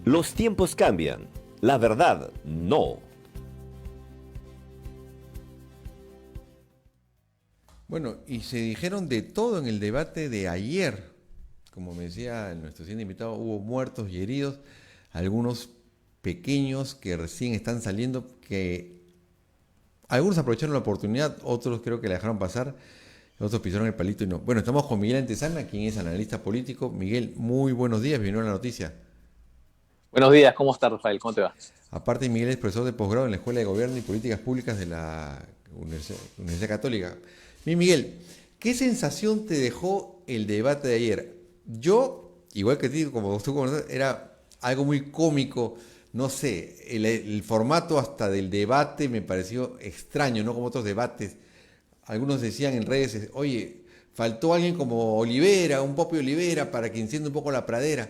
Los tiempos cambian, la verdad no. Bueno, y se dijeron de todo en el debate de ayer. Como me decía nuestro siguiente invitado, hubo muertos y heridos, algunos pequeños que recién están saliendo, que algunos aprovecharon la oportunidad, otros creo que la dejaron pasar, otros pisaron el palito y no. Bueno, estamos con Miguel Antezana, quien es analista político. Miguel, muy buenos días, bienvenido a la noticia. Buenos días, ¿cómo estás, Rafael? ¿Cómo te va? Aparte, Miguel es profesor de posgrado en la Escuela de Gobierno y Políticas Públicas de la Universidad Católica. Bien, Miguel, ¿qué sensación te dejó el debate de ayer? Yo, igual que ti, como tú conoces, era algo muy cómico. No sé, el formato hasta del debate me pareció extraño, no como otros debates. Algunos decían en redes, oye, faltó alguien como Olivera, un Pope Olivera, para que encienda un poco la pradera.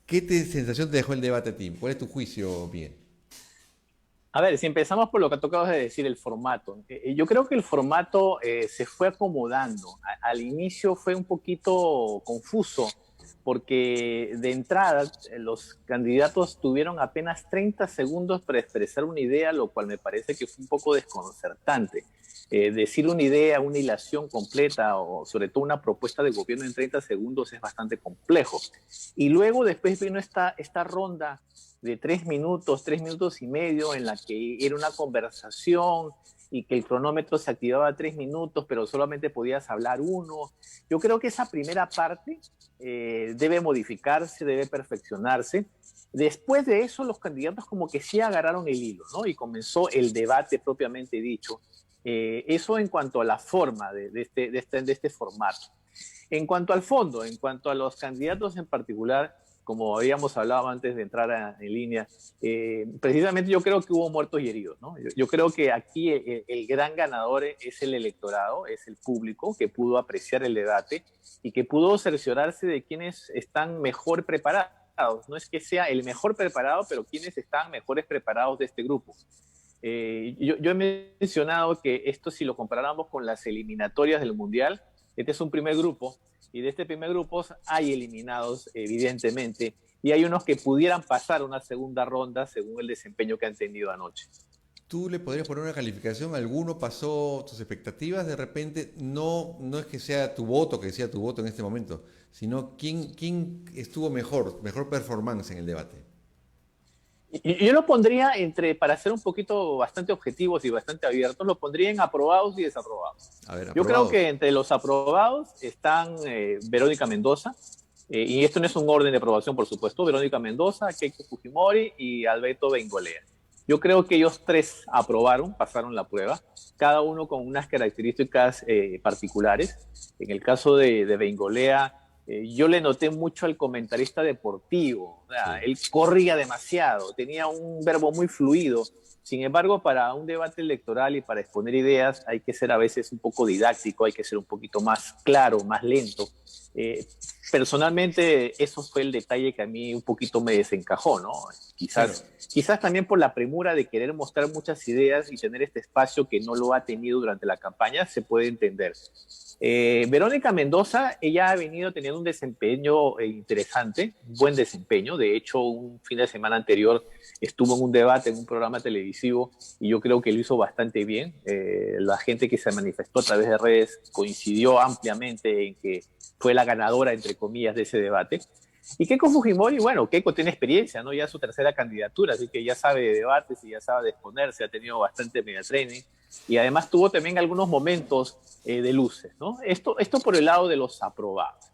Sensación te dejó el debate a ti? ¿Cuál es tu juicio, Miguel? A ver, si empezamos por lo que tocabas de decir, el formato. Yo creo que el formato se fue acomodando. Al inicio fue un poquito confuso, porque de entrada los candidatos tuvieron apenas 30 segundos para expresar una idea, lo cual me parece que fue un poco desconcertante. Decir una idea, una hilación completa o sobre todo una propuesta de gobierno en 30 segundos es bastante complejo. Y luego después vino esta ronda de 3 minutos, 3 minutos y medio, en la que era una conversación y que el cronómetro se activaba 3 minutos, pero solamente podías hablar uno. Yo creo que esa primera parte debe modificarse, debe perfeccionarse. Después de eso, los candidatos como que sí agarraron el hilo, ¿no? Y comenzó el debate propiamente dicho. Eso en cuanto a la forma de este formato. En cuanto al fondo, en cuanto a los candidatos en particular, como habíamos hablado antes de entrar en línea, precisamente yo creo que hubo muertos y heridos, ¿no? Yo creo que aquí el gran ganador es el electorado, es el público que pudo apreciar el debate y que pudo cerciorarse de quienes están mejor preparados. No es que sea el mejor preparado, pero quienes están mejores preparados de este grupo. Yo he mencionado que esto, si lo comparáramos con las eliminatorias del Mundial, este es un primer grupo, y de este primer grupo hay eliminados, evidentemente, y hay unos que pudieran pasar una segunda ronda según el desempeño que han tenido anoche. ¿Tú le podrías poner una calificación? ¿Alguno pasó tus expectativas? De repente, no, no es que sea tu voto, que sea tu voto en este momento, sino quién estuvo mejor performance en el debate. Y yo lo pondría para ser un poquito bastante objetivos y bastante abiertos, lo pondría en aprobados y desaprobados. A ver, Yo creo aprobados. que entre los aprobados están Verónica Mendoza, y esto no es un orden de aprobación, por supuesto, Verónica Mendoza, Keiko Fujimori y Alberto Beingolea. Yo creo que ellos tres aprobaron, pasaron la prueba, cada uno con unas características particulares. En el caso de Beingolea, yo le noté mucho al comentarista deportivo. O sea, Sí. él corría demasiado, tenía un verbo muy fluido. Sin embargo, para un debate electoral y para exponer ideas hay que ser a veces un poco didáctico, hay que ser un poquito más claro, más lento. Eh, Personalmente, eso fue el detalle que a mí un poquito me desencajó, ¿no? Claro. Quizás también por la premura de querer mostrar muchas ideas y tener este espacio que no lo ha tenido durante la campaña, se puede entender. Verónica Mendoza, ella ha venido teniendo un desempeño interesante, un buen desempeño. De hecho, un fin de semana anterior estuvo en un debate en un programa televisivo y yo creo que lo hizo bastante bien. La gente que se manifestó a través de redes coincidió ampliamente en que fue la ganadora, entre comillas, de ese debate. Y Keiko Fujimori, bueno, Keiko tiene experiencia, ¿no? Ya es su tercera candidatura, así que ya sabe de debates y ya sabe de exponerse, ha tenido bastante media training y además tuvo también algunos momentos de luces, ¿no? Esto por el lado de los aprobados.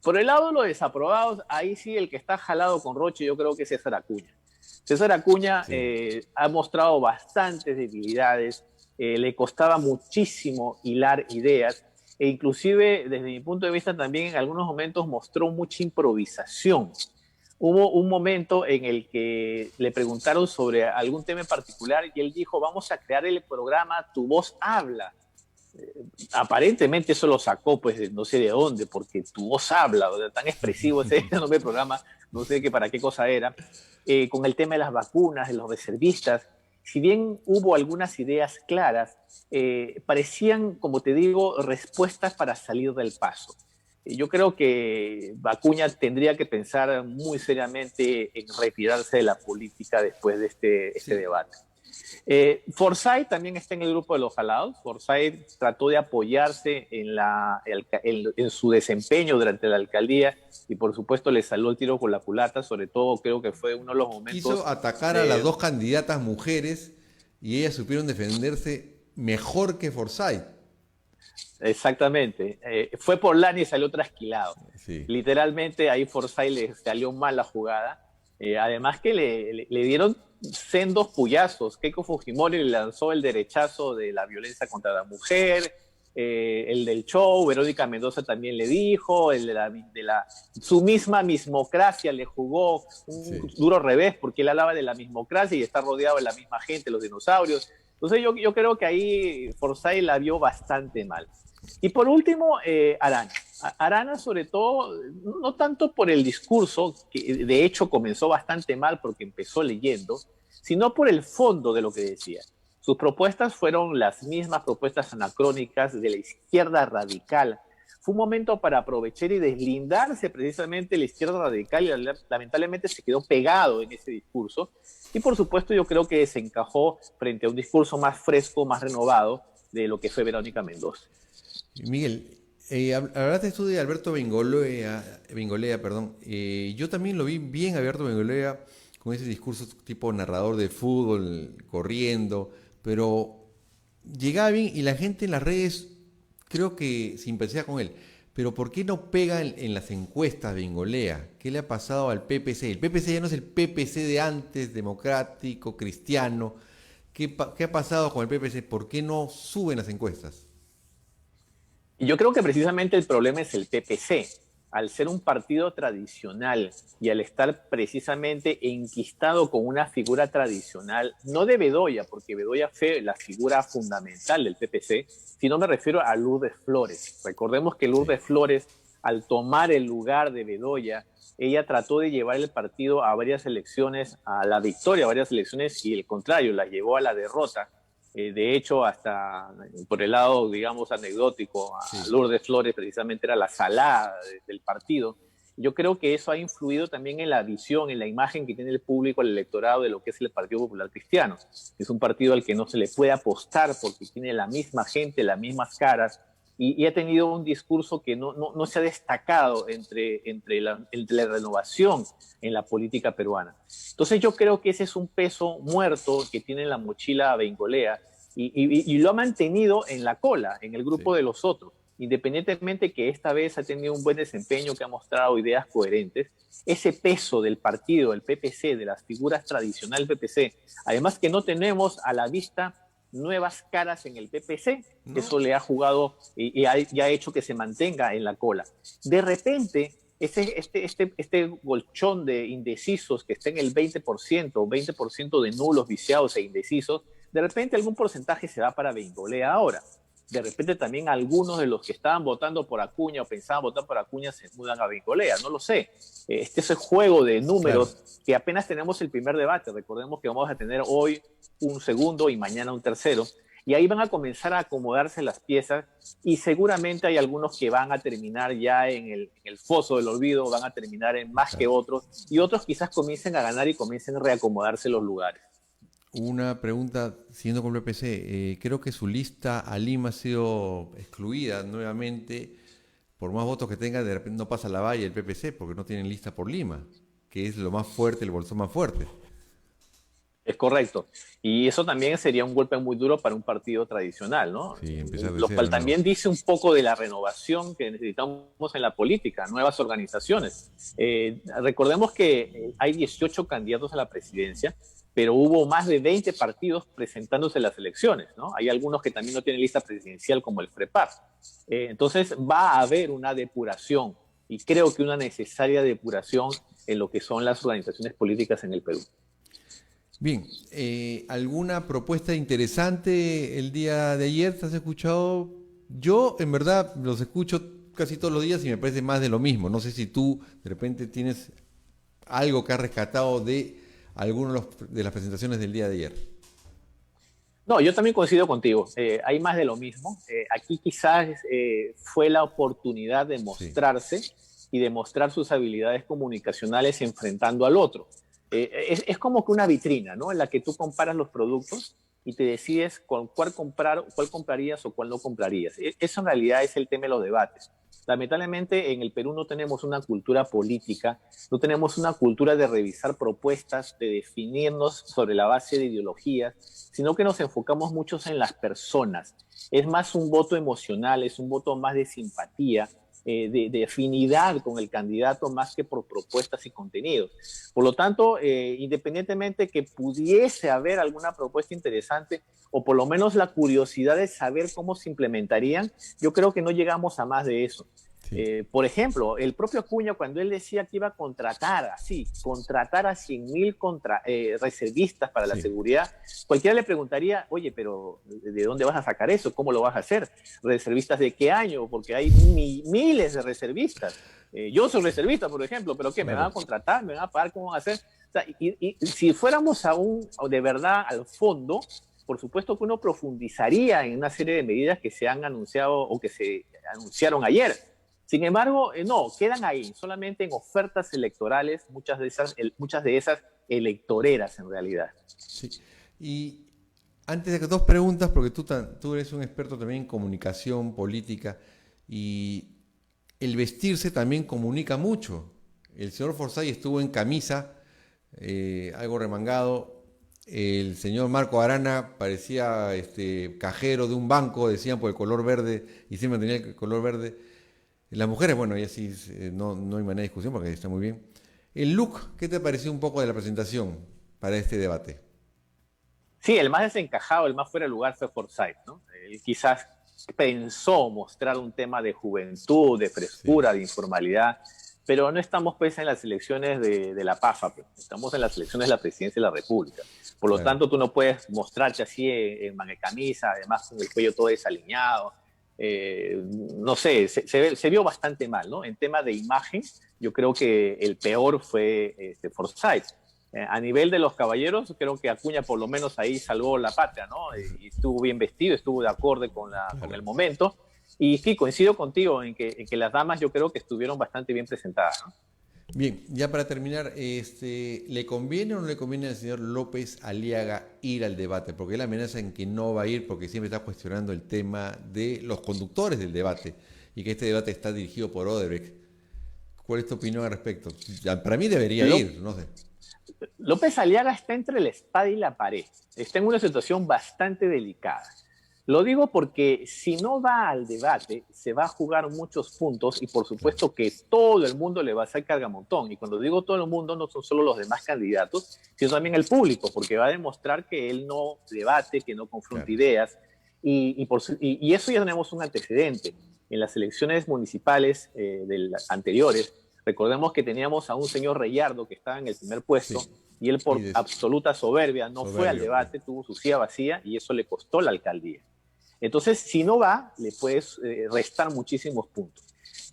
Por el lado de los desaprobados, ahí sí el que está jalado con Roche yo creo que es César Acuña. César Acuña Sí. ha mostrado bastantes debilidades, le costaba muchísimo hilar ideas e inclusive desde mi punto de vista también en algunos momentos mostró mucha improvisación. Hubo un momento en el que le preguntaron sobre algún tema en particular y él dijo, vamos a crear el programa Tu Voz Habla. Aparentemente eso lo sacó pues de no sé de dónde, porque Tu Voz Habla, o sea, tan expresivo ese nombre del programa, no sé qué para qué cosa era. Con el tema de las vacunas, de los reservistas, si bien hubo algunas ideas claras, parecían, como te digo, respuestas para salir del paso. yo creo que Acuña tendría que pensar muy seriamente en retirarse de la política después de este Sí. debate. Forsyth también está en el grupo de los jalados. Forsyth trató de apoyarse en su desempeño durante la alcaldía y por supuesto le salió el tiro por la culata, sobre todo creo que fue uno de los momentos Quiso atacar a las de, dos candidatas mujeres y ellas supieron defenderse mejor que Forsyth. exactamente, fue por Lani y salió trasquilado. Sí, Literalmente ahí Forsyth le salió mal la jugada. Además que le dieron sendos puyazos. Keiko Fujimori le lanzó el derechazo de la violencia contra la mujer, el del show, Verónica Mendoza también le dijo, su misma mismocracia le jugó un sí. duro revés porque él hablaba de la mismocracia y está rodeado de la misma gente, los dinosaurios. Entonces yo creo que ahí Forsyth la vio bastante mal. Y por último, Arana. Arana, sobre todo, no tanto por el discurso, que de hecho comenzó bastante mal porque empezó leyendo, sino por el fondo de lo que decía. Sus propuestas fueron las mismas propuestas anacrónicas de la izquierda radical. Fue un momento para aprovechar y deslindarse precisamente de la izquierda radical y lamentablemente se quedó pegado en ese discurso. Y por supuesto yo creo que se encajó frente a un discurso más fresco, más renovado de lo que fue Verónica Mendoza. Miguel, hablaste tú de Alberto Bengolea, perdón. Yo también lo vi bien a Alberto Bengolea con ese discurso tipo narrador de fútbol, corriendo, pero llegaba bien y la gente en las redes creo que simpatizaba con él. Pero ¿por qué no pega en las encuestas Bengolea? ¿Qué le ha pasado al PPC? El PPC ya no es el PPC de antes, democrático, cristiano. ¿Qué ha pasado con el PPC? ¿Por qué no suben las encuestas? Y yo creo que precisamente el problema es el PPC. Al ser un partido tradicional y al estar precisamente enquistado con una figura tradicional, no de Bedoya, porque Bedoya fue la figura fundamental del PPC, sino me refiero a Lourdes Flores. Recordemos que Sí. Lourdes Flores, al tomar el lugar de Bedoya, ella trató de llevar el partido a varias elecciones, a la victoria, a varias elecciones, y el contrario, la llevó a la derrota. De hecho, hasta por el lado, digamos, anecdótico, a Sí. Lourdes Flores precisamente era la salada del partido. Yo creo que eso ha influido también en la visión, en la imagen que tiene el público, el electorado de lo que es el Partido Popular Cristiano. Es un partido al que no se le puede apostar porque tiene la misma gente, las mismas caras, y ha tenido un discurso que no se ha destacado entre la renovación en la política peruana. Entonces yo creo que ese es un peso muerto que tiene en la mochila Bengolea y lo ha mantenido en la cola, en el grupo Sí. de los otros. Independientemente que esta vez ha tenido un buen desempeño, que ha mostrado ideas coherentes, ese peso del partido, el PPC, de las figuras tradicionales del PPC, además que no tenemos a la vista nuevas caras en el PPC, ¿No? eso le ha jugado y ha hecho que se mantenga en la cola. De repente, este colchón de indecisos que está en el 20%, 20% de nulos, viciados e indecisos, de repente algún porcentaje se va para Bengolea ahora. De repente también algunos de los que estaban votando por Acuña o pensaban votar por Acuña se mudan a Bengolea, no lo sé. Este es el juego de números Claro. que apenas tenemos el primer debate. Recordemos que vamos a tener hoy un segundo y mañana un tercero. Y ahí van a comenzar a acomodarse las piezas y seguramente hay algunos que van a terminar ya en el foso del olvido, van a terminar en más que Claro. otros y otros quizás comiencen a ganar y comiencen a reacomodarse los lugares. Una pregunta, siguiendo con el PPC, creo que su lista a Lima ha sido excluida nuevamente. Por más votos que tenga, de repente no pasa la valla el PPC porque no tienen lista por Lima, que es lo más fuerte, el bolsón más fuerte. Es correcto. Y eso también sería un golpe muy duro para un partido tradicional, ¿no? Sí, empezar de Lo cero, cual ¿no? también dice un poco de la renovación que necesitamos en la política, nuevas organizaciones. Recordemos que hay 18 candidatos a la presidencia, pero hubo más de 20 partidos presentándose en las elecciones, ¿no? Hay algunos que también no tienen lista presidencial, como el FREPAR. Entonces va a haber una depuración, y creo que una necesaria depuración en lo que son las organizaciones políticas en el Perú. Bien, ¿alguna propuesta interesante el día de ayer? ¿Te has escuchado? Yo, en verdad, los escucho casi todos los días y me parece más de lo mismo. No sé si tú de repente tienes algo que has rescatado de algunas de las presentaciones del día de ayer. No, yo también coincido contigo. Hay más de lo mismo. Aquí quizás fue la oportunidad de Sí, mostrarse y de mostrar sus habilidades comunicacionales enfrentando al otro. Es como que una vitrina, ¿no? En la que tú comparas los productos y te decides con cuál comprar, cuál comprarías o cuál no comprarías. Eso en realidad es el tema de los debates. Lamentablemente en el Perú no tenemos una cultura política, no tenemos una cultura de revisar propuestas, de definirnos sobre la base de ideologías, sino que nos enfocamos mucho en las personas. Es más un voto emocional, es un voto más de simpatía, de afinidad con el candidato más que por propuestas y contenidos. Por lo tanto, independientemente que pudiese haber alguna propuesta interesante o por lo menos la curiosidad de saber cómo se implementarían, yo creo que no llegamos a más de eso. sí, Por ejemplo, el propio Acuña, cuando él decía que iba a contratar, así, contratar a 100.000 reservistas para la sí. seguridad, cualquiera le preguntaría, oye, pero ¿de dónde vas a sacar eso? ¿Cómo lo vas a hacer? ¿Reservistas de qué año? Porque hay miles de reservistas. Yo soy reservista, por ejemplo, pero ¿qué? ¿Me van a Claro. contratar? ¿Me van a pagar? ¿Cómo van a hacer? O sea, y si fuéramos de verdad al fondo, por supuesto que uno profundizaría en una serie de medidas que se han anunciado o que se anunciaron ayer. Sin embargo, no, quedan ahí, solamente en ofertas electorales, muchas de esas electoreras en realidad. Sí. Y antes de que dos preguntas, porque tú eres un experto también en comunicación política y el vestirse también comunica mucho. El señor Forsyth estuvo en camisa, algo remangado. El señor Marco Arana parecía cajero de un banco, decían por el color verde, y siempre tenía el color verde. Las mujeres, bueno, ya sí, no hay manera de discusión porque está muy bien. El look, ¿qué te pareció un poco de la presentación para este debate? Sí, el más desencajado, el más fuera de lugar fue Forsyth, ¿no? Él quizás pensó mostrar un tema de juventud, de Sí, frescura, de informalidad, pero no estamos pues en las elecciones de la PAFA, pues. Estamos en las elecciones de la presidencia de la República. Por lo claro. tanto, tú no puedes mostrarte así en manga de camisa, además con el cuello todo desaliñado. No sé, se vio bastante mal, ¿no? En tema de imagen, yo creo que el peor fue Forsyth. A nivel de los caballeros, creo que Acuña por lo menos ahí salvó la patria, ¿no? Y estuvo bien vestido, estuvo de acorde con Claro. el momento. Y sí, coincido contigo en que las damas yo creo que estuvieron bastante bien presentadas, ¿no? Bien, ya para terminar, ¿le conviene o no le conviene al señor López Aliaga ir al debate? Porque él amenaza en que no va a ir porque siempre está cuestionando el tema de los conductores del debate y que este debate está dirigido por Odebrecht. ¿Cuál es tu opinión al respecto? Ya, para mí debería Ló- ir, no sé. López Aliaga está entre la espada y la pared. Está en una situación bastante delicada. Lo digo porque si no va al debate, se va a jugar muchos puntos y por Claro, supuesto que todo el mundo le va a hacer cargamontón. Y cuando digo todo el mundo, no son solo los demás candidatos, sino también el público, porque va a demostrar que él no debate, que no confronta claro. ideas. Y eso ya tenemos un antecedente. En las elecciones municipales anteriores, recordemos que teníamos a un señor Reyardo que estaba en el primer puesto Sí. y él Y por absoluta soberbia no fue al soberbio, claro. debate, tuvo su silla vacía y eso le costó la alcaldía. Entonces, si no va, le puedes restar muchísimos puntos.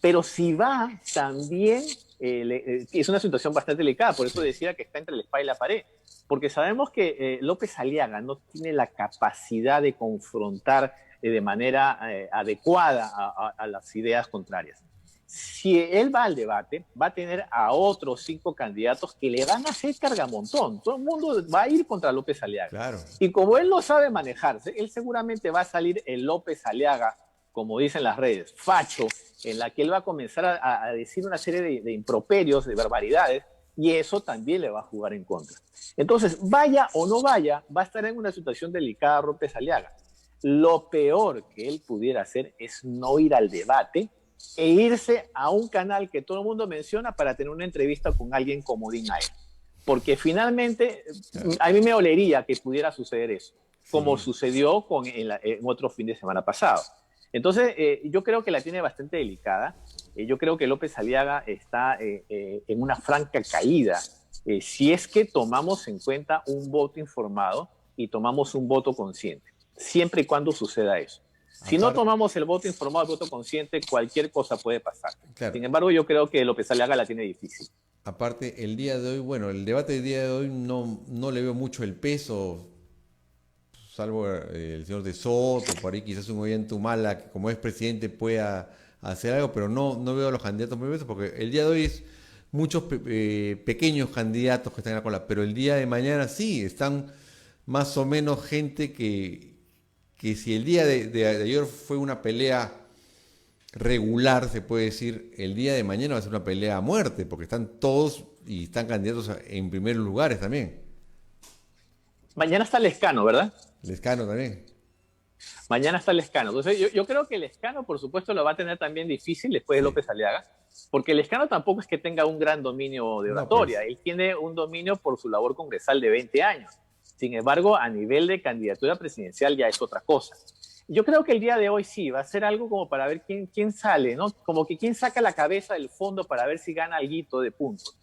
Pero si va, también es una situación bastante delicada. Por eso Sí, decía que está entre la espada y la pared. Porque sabemos que López Aliaga no tiene la capacidad de confrontar de manera adecuada a las ideas contrarias. Si él va al debate, va a tener a otros 5 candidatos que le van a hacer cargamontón. Todo el mundo va a ir contra López Aliaga. claro. Y como él no sabe manejarse, él seguramente va a salir el López Aliaga, como dicen las redes, facho, en la que él va a comenzar a decir una serie de improperios, de barbaridades, y eso también le va a jugar en contra. Entonces, vaya o no vaya, va a estar en una situación delicada López Aliaga. Lo peor que él pudiera hacer es no ir al debate e irse a un canal que todo el mundo menciona para tener una entrevista con alguien como Dean Ayer. Porque finalmente Claro. a mí me olería que pudiera suceder eso, como Sí. sucedió en otro fin de semana pasado. Entonces, yo creo que la tiene bastante delicada. Yo creo que López Aliaga está en una franca caída. Si es que tomamos en cuenta un voto informado y tomamos un voto consciente, siempre y cuando suceda eso. Si no Aparte, tomamos el voto informado, el voto consciente, cualquier cosa puede pasar. claro. Sin embargo, yo creo que López Aliaga la tiene difícil. Aparte, el día de hoy, bueno, el debate del día de hoy no le veo mucho el peso. salvo el señor de Soto, por ahí quizás un Ollanta que como es presidente pueda hacer algo, pero no veo a los candidatos muy bien, porque el día de hoy es muchos pequeños candidatos que están en la cola, pero el día de mañana sí, están más o menos gente que si el día de ayer fue una pelea regular, se puede decir, el día de mañana va a ser una pelea a muerte, porque están todos y están candidatos en primeros lugares también. Mañana está Lescano, ¿verdad? Lescano también. Mañana está Lescano. Entonces, yo creo que Lescano, por supuesto, lo va a tener también difícil después de López Aliaga, porque Lescano tampoco es que tenga un gran dominio de oratoria. Él tiene un dominio por su labor congresal de 20 años. Sin embargo, a nivel de candidatura presidencial ya es otra cosa. Yo creo que el día de hoy sí, va a ser algo como para ver quién sale, ¿no? Como que quién saca la cabeza del fondo para ver si gana alguito de puntos.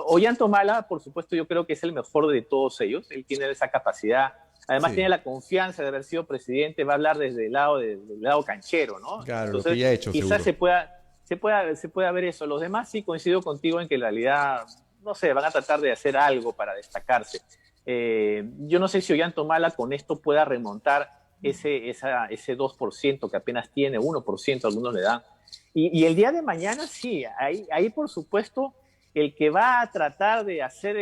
Ollanta Humala, por supuesto, yo creo que es el mejor de todos ellos. Él tiene esa capacidad. Además, tiene la confianza de haber sido presidente. Va a hablar desde el lado canchero, ¿no? Claro, entonces, lo que ya ha hecho, quizás seguro. se pueda ver eso. Los demás sí coincido contigo en que en realidad, no sé, van a tratar de hacer algo para destacarse. Yo no sé si Ollanta Humala con esto pueda remontar ese 2% que apenas tiene, 1% algunos le dan. Y el día de mañana sí, ahí por supuesto el que va a tratar de hacer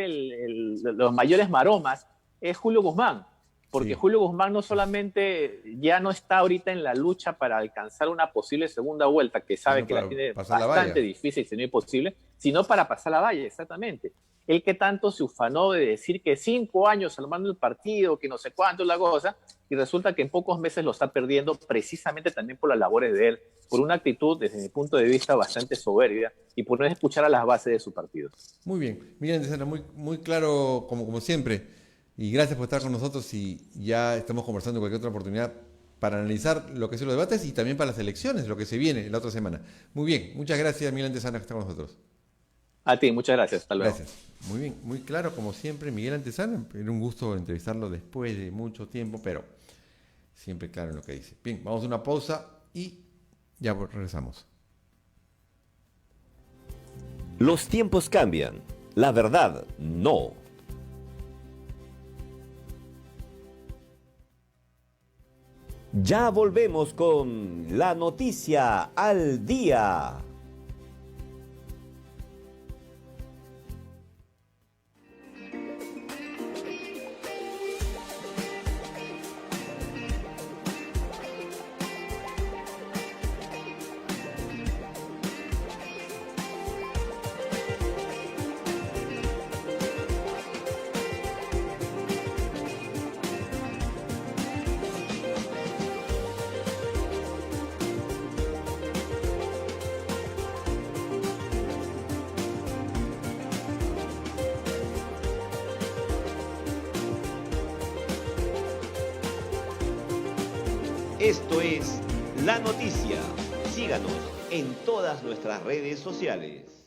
los mayores maromas es Julio Guzmán, porque Julio Guzmán no solamente ya no está ahorita en la lucha para alcanzar una posible segunda vuelta, que sabe que la tiene bastante difícil, si no imposible, sino para pasar la valla, exactamente. El que tanto se ufanó de decir que 5 años armando el partido, que no sé cuánto es la cosa, y resulta que en pocos meses lo está perdiendo precisamente también por las labores de él, por una actitud, desde mi punto de vista, bastante soberbia y por no escuchar a las bases de su partido. Muy bien, Miguel Antezana, muy claro como siempre, y gracias por estar con nosotros y ya estamos conversando en cualquier otra oportunidad para analizar lo que son los debates y también para las elecciones, lo que se viene la otra semana. Muy bien, muchas gracias Miguel Antezana que está con nosotros. A ti, muchas gracias. Hasta luego. Gracias. Muy bien, muy claro, como siempre, Miguel Antezana. Era un gusto entrevistarlo después de mucho tiempo, pero siempre claro en lo que dice. Bien, vamos a una pausa y ya regresamos. Los tiempos cambian. La verdad, no. Ya volvemos con la noticia al día. Esto es La Noticia. Síganos en todas nuestras redes sociales.